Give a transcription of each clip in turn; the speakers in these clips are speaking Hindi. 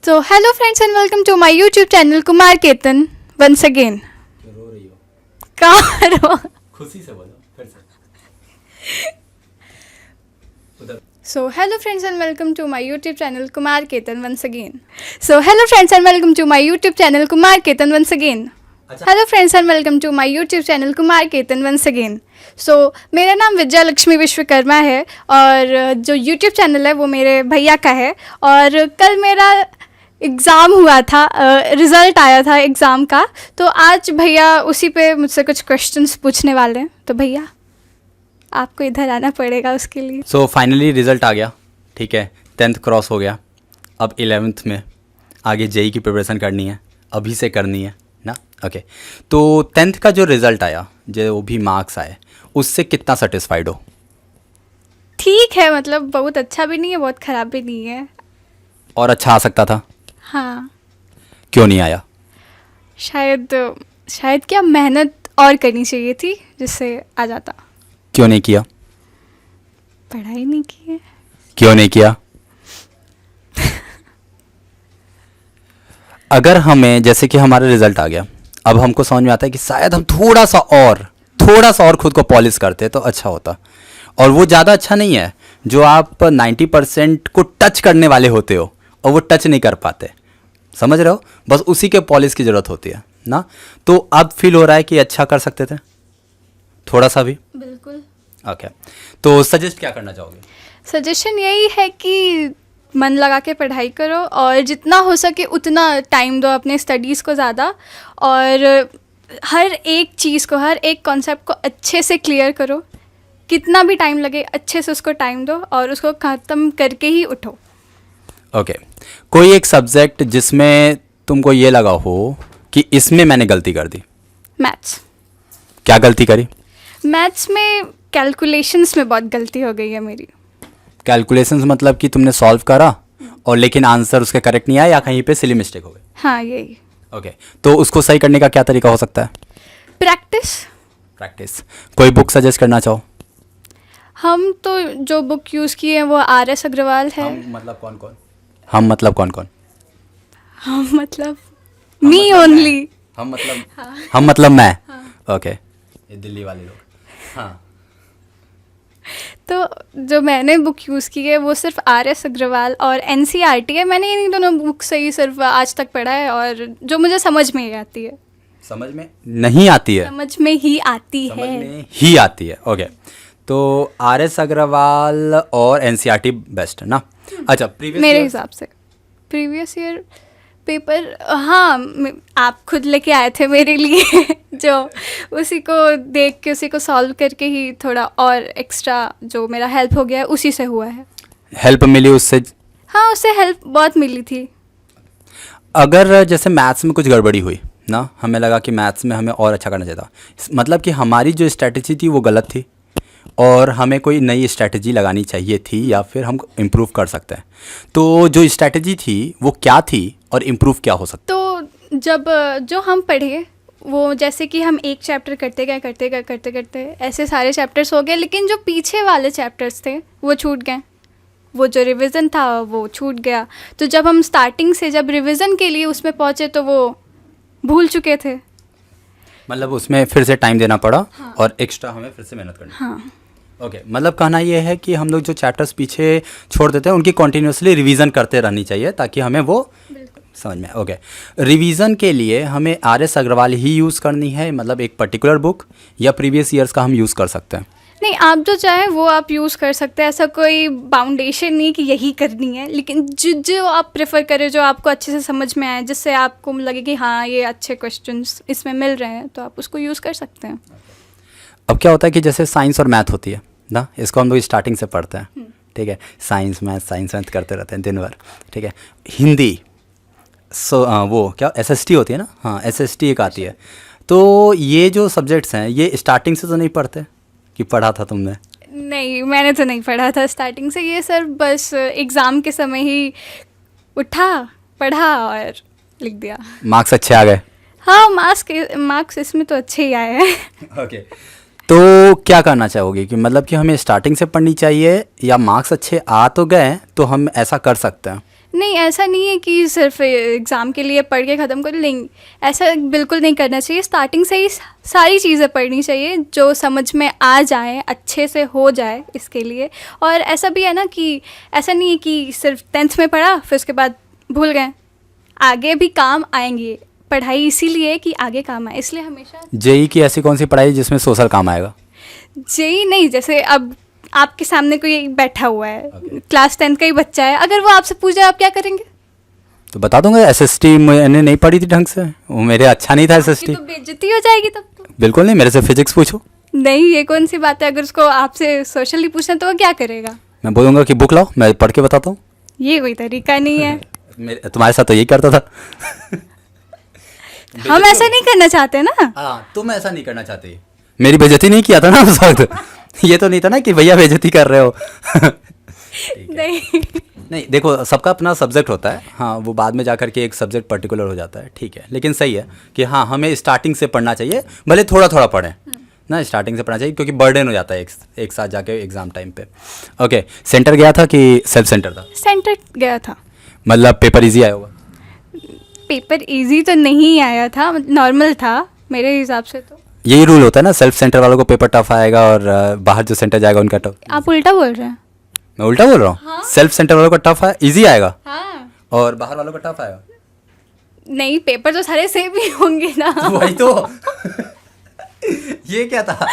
So, hello friends and welcome to my YouTube channel Kumar Ketan once again. क्यों रो रही हो? कहाँ रो? खुशी से बोलो फिर से। उधर So, hello friends and welcome to my YouTube channel Kumar Ketan once again. So, hello friends and welcome to my YouTube channel Kumar Ketan once again. अच्छा hello friends and welcome to my YouTube channel Kumar Ketan once again. So मेरा नाम विजया लक्ष्मी विश्वकर्मा है और जो यूट्यूब चैनल है वो मेरे भैया का है। और कल मेरा एग्ज़ाम हुआ था, रिज़ल्ट आया था एग्ज़ाम का, तो आज भैया उसी पे मुझसे कुछ क्वेश्चंस पूछने वाले हैं। तो भैया आपको इधर आना पड़ेगा उसके लिए। सो फाइनली रिजल्ट आ गया, ठीक है, 10th क्रॉस हो गया। अब 11th में आगे जेई की प्रिपरेशन करनी है, अभी से करनी है ना। ओके तो 10th का जो रिज़ल्ट आया, जो भी मार्क्स आए, उससे कितना सेटिस्फाइड हो? ठीक है, मतलब बहुत अच्छा भी नहीं है बहुत ख़राब भी नहीं है। और अच्छा आ सकता था? हाँ, क्यों नहीं आया? शायद क्या मेहनत और करनी चाहिए थी जिससे आ जाता। क्यों नहीं किया? पढ़ाई नहीं की है। क्यों नहीं किया? अगर हमें जैसे कि हमारा रिजल्ट आ गया, अब हमको समझ में आता है कि शायद हम थोड़ा सा और खुद को पॉलिश करते तो अच्छा होता। और वो ज़्यादा अच्छा नहीं है जो आप 90% को टच करने वाले होते हो और वो टच नहीं कर पाते, समझ रहे हो? बस उसी के पॉलिश की ज़रूरत होती है ना। तो अब फील हो रहा है कि अच्छा कर सकते थे थोड़ा सा भी। बिल्कुल। ओके तो सजेस्ट क्या करना चाहोगे? सजेशन यही है कि मन लगा के पढ़ाई करो और जितना हो सके उतना टाइम दो अपने स्टडीज़ को ज़्यादा, और हर एक चीज़ को, हर एक कॉन्सेप्ट को अच्छे से क्लियर करो। कितना भी टाइम लगे अच्छे से उसको टाइम दो और उसको ख़त्म करके ही उठो। ओके कोई एक सब्जेक्ट जिसमें तुमको ये लगा हो कि इसमें मैंने गलती कर दी? मैथ्स। क्या गलती करी? मैथ्स में कैलकुलेशंस में बहुत गलती हो गई है मेरी। कैलकुलेशंस मतलब कि तुमने सॉल्व करा और लेकिन आंसर उसके करेक्ट नहीं आया या कहीं पे सिली मिस्टेक हो गई? हाँ, यही। ओके तो उसको सही करने का क्या तरीका हो सकता है? प्रैक्टिस। कोई बुक सजेस्ट करना चाहो? हम तो जो बुक यूज़ किए हैं वो RS अग्रवाल है। हम मतलब कौन कौन? हम मतलब कौन कौन? हम मतलब मी ओनली। हम मतलब मैं। ओके ये दिल्ली वाले लोग। हाँ तो जो मैंने बुक यूज़ की है वो सिर्फ RS अग्रवाल और NCERT है। मैंने इन्हीं दोनों बुक से ही सिर्फ आज तक पढ़ा है और जो मुझे समझ में ही आती है। समझ में नहीं आती है? समझ में ही आती समझ है। में ही आती है। ओके तो RS अग्रवाल और NCERT बेस्ट है ना। अच्छा मेरे प्रीवियस हिसाब से प्रीवियस ईयर पेपर, हाँ, आप खुद लेके आए थे मेरे लिए जो उसी को देख के उसी को सॉल्व करके ही थोड़ा और एक्स्ट्रा जो मेरा हेल्प हो गया है उसी से हुआ है। हेल्प मिली उससे? हाँ, उससे हेल्प बहुत मिली थी। अगर जैसे मैथ्स में कुछ गड़बड़ी हुई ना, हमें लगा कि मैथ्स में हमें और अच्छा करना चाहिए था, मतलब कि हमारी जो स्ट्रैटेजी थी वो गलत थी और हमें कोई नई स्ट्रैटेजी लगानी चाहिए थी या फिर हम इम्प्रूव कर सकते हैं, तो जो स्ट्रैटेजी थी वो क्या थी और इम्प्रूव क्या हो सकता? तो जब जो हम पढ़े वो जैसे कि हम एक चैप्टर करते गए ऐसे सारे चैप्टर्स हो गए, लेकिन जो पीछे वाले चैप्टर्स थे वो छूट गए। वो जो रिवीजन था वो छूट गया। तो जब हम स्टार्टिंग से जब रिवीजन के लिए उसमें पहुँचे तो वो भूल चुके थे। मतलब उसमें फिर से टाइम देना पड़ा। हाँ। और एक्स्ट्रा हमें फिर से मेहनत करनी। हाँ। ओके मतलब कहना ये है कि हम लोग जो चैप्टर्स पीछे छोड़ देते हैं उनकी कॉन्टीन्यूसली रिवीजन करते रहनी चाहिए ताकि हमें वो समझ में। ओके रिवीजन के लिए हमें RS अग्रवाल ही यूज़ करनी है, मतलब एक पर्टिकुलर बुक, या प्रीवियस ईयर्स का हम यूज़ कर सकते हैं? नहीं, आप जो चाहें वो आप यूज़ कर सकते हैं। ऐसा कोई बाउंडेशन नहीं कि यही करनी है, लेकिन जो आप प्रेफर करें, जो आपको अच्छे से समझ में आए, जिससे आपको लगे कि हाँ ये अच्छे क्वेश्चंस इसमें मिल रहे हैं, तो आप उसको यूज़ कर सकते हैं। अब क्या होता है कि जैसे साइंस और मैथ होती है ना, इसको हम लोग स्टार्टिंग से पढ़ते हैं, ठीक है, साइंस मैथ करते रहते हैं दिन भर, ठीक है। हिंदी वो क्या SST होती है ना, हाँ SST एक आती है। तो ये जो सब्जेक्ट्स हैं ये स्टार्टिंग से तो नहीं पढ़ते कि पढ़ा था तुमने? नहीं, मैंने तो नहीं पढ़ा था स्टार्टिंग से। ये सर बस एग्ज़ाम के समय ही उठा, पढ़ा और लिख दिया। मार्क्स अच्छे आ गए? हाँ, मार्क्स इसमें तो अच्छे ही आए हैं। ओके तो क्या करना चाहोगे कि मतलब कि हमें स्टार्टिंग से पढ़नी चाहिए या मार्क्स अच्छे आ तो गए तो हम ऐसा कर सकते हैं? नहीं, ऐसा नहीं है कि सिर्फ एग्ज़ाम के लिए पढ़ के ख़त्म कर लेंगे, ऐसा बिल्कुल नहीं करना चाहिए। स्टार्टिंग से ही सारी चीज़ें पढ़नी चाहिए जो समझ में आ जाए, अच्छे से हो जाए इसके लिए। और ऐसा भी है ना कि ऐसा नहीं है कि सिर्फ 10th में पढ़ा फिर उसके बाद भूल गए, आगे भी काम आएंगे। पढ़ाई इसीलिए कि आगे काम आए, इसलिए हमेशा जेई की ऐसी कौन सी पढ़ाई जिसमें सोशल काम आएगा? जेई नहीं, जैसे अब आपके सामने कोई बैठा हुआ है, क्लास 10th का ही बच्चा है, अगर वो आपसे पूछे आप क्या करेंगे? तो बता दूंगा एसएसटी मैंने नहीं पढ़ी थी ढंग से, वो मेरे अच्छा नहीं था एसएसटी। तो बेइज्जती हो जाएगी तब तो। बिल्कुल नहीं, मेरे से फिजिक्स पूछो। नहीं, ये कौन सी बात है? अगर उसको आपसे सोशली पूछना तो वो क्या करेगा? मैं बोलूँगा कि बुक लाओ, मैं पढ़ के बताता हूँ। ये कोई तरीका नहीं है। तुम्हारे साथ तो यही करता था। हम ऐसा नहीं करना चाहते ना। हाँ, तुम ऐसा नहीं करना चाहते। मेरी बेइज्जती नहीं किया था ना उस वक्त। ये तो नहीं था ना कि भैया बेइज्जती कर रहे हो। नहीं नहीं, देखो सबका अपना सब्जेक्ट होता है। हाँ, वो बाद में जाकर के एक सब्जेक्ट पर्टिकुलर हो जाता है, ठीक है। लेकिन सही है कि हाँ, हमें स्टार्टिंग से पढ़ना चाहिए, भले थोड़ा थोड़ा पढ़ें ना, स्टार्टिंग से पढ़ना चाहिए, क्योंकि बर्डन हो जाता है एक साथ जाके एग्जाम टाइम पे। ओके, सेंटर गया था कि सेल्फ सेंटर था? सेंटर गया था। मतलब पेपर इजी आया होगा? पेपर इजी तो नहीं आया था, नॉर्मल था मेरे हिसाब से। तो यही रूल होता है ना, सेल्फ सेंटर वालों को पेपर टफ आएगा और बाहर जो सेंटर जाएगा उनका टफ। आप उल्टा बोल रहे हैं। मैं उल्टा बोल रहा हूँ? हाँ? सेल्फ सेंटर वालों का टफ है, इजी आएगा, हाँ। और बाहर वालों का टफ आएगा। नहीं, पेपर तो सारे सेम ही होंगे ना। वही तो। ये क्या था?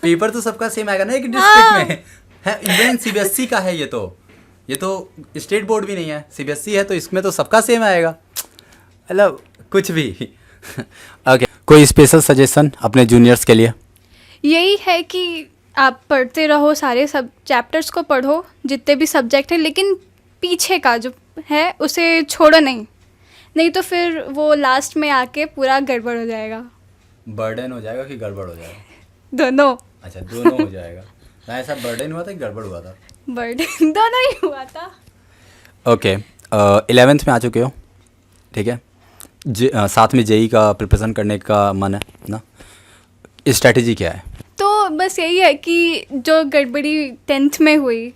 पेपर तो सबका सेम आएगा ना एक डिस्ट्रिक्ट में है। इवन सीबीएसई का है ये तो स्टेट बोर्ड भी नहीं है, सीबीएसई है, तो इसमें तो सबका सेम आएगा। मतलब कुछ भी। ओके, कोई स्पेशल सजेशन अपने जूनियर्स के लिए? यही है कि आप पढ़ते रहो, सारे सब चैप्टर्स को पढ़ो, जितने भी सब्जेक्ट हैं, लेकिन पीछे का जो है उसे छोड़ो नहीं तो फिर वो लास्ट में आके पूरा गड़बड़ हो जाएगा। बर्डन हो जाएगा कि गड़बड़ हो जाएगा? दोनों। अच्छा, दोनों हो जाएगा। ना ऐसा बर्डन हुआ था कि गड़बड़ हुआ था? बर्डन दोनों ही हुआ था। ओके, 11th में आ चुके हो, ठीक है। साथ में जेई का प्रिपरेशन करने का मन है ना, स्ट्रैटेजी क्या है? तो बस यही है कि जो गड़बड़ी 10th में हुई,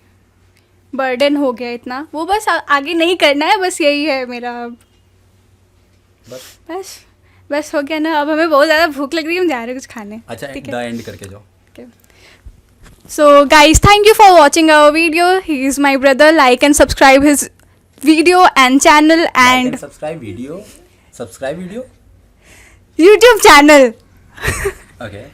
बर्डन हो गया इतना, वो बस आगे नहीं करना है, बस यही है मेरा। बस हो गया ना। अब हमें बहुत ज़्यादा भूख लग रही है, हम जा रहे हैं कुछ खाने। अच्छा, ठीक द है। एंड करके जाओ। So guys, thank you for watching our video. He is my brother. Like and subscribe his video and channel and subscribe video YouTube channel. Okay.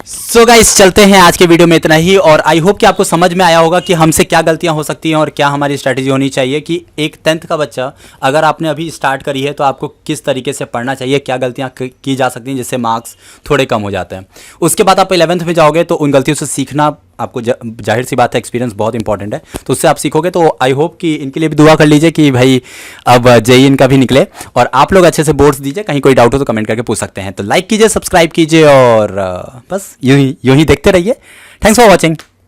So guys, चलते हैं आज के वीडियो में इतना ही, और आई होप कि आपको समझ में आया होगा कि हमसे क्या गलतियां हो सकती हैं और क्या हमारी स्ट्रैटेजी होनी चाहिए कि एक 10th का बच्चा अगर आपने अभी स्टार्ट करी है तो आपको किस तरीके से पढ़ना चाहिए, क्या गलतियां की जा सकती हैं जिससे मार्क्स थोड़े कम हो जाते हैं। उसके बाद आप 11th में जाओगे तो उन गलतियों से सीखना आपको जाहिर सी बात है, एक्सपीरियंस बहुत इंपॉर्टेंट है, तो उससे आप सीखोगे। तो आई होप कि इनके लिए भी दुआ कर लीजिए कि भाई अब जेई इनका भी निकले, और आप लोग अच्छे से बोर्ड्स दीजिए। कहीं कोई डाउट हो तो कमेंट करके पूछ सकते हैं। तो लाइक कीजिए, सब्सक्राइब कीजिए, और बस यूं ही देखते रहिए। Thanks for watching.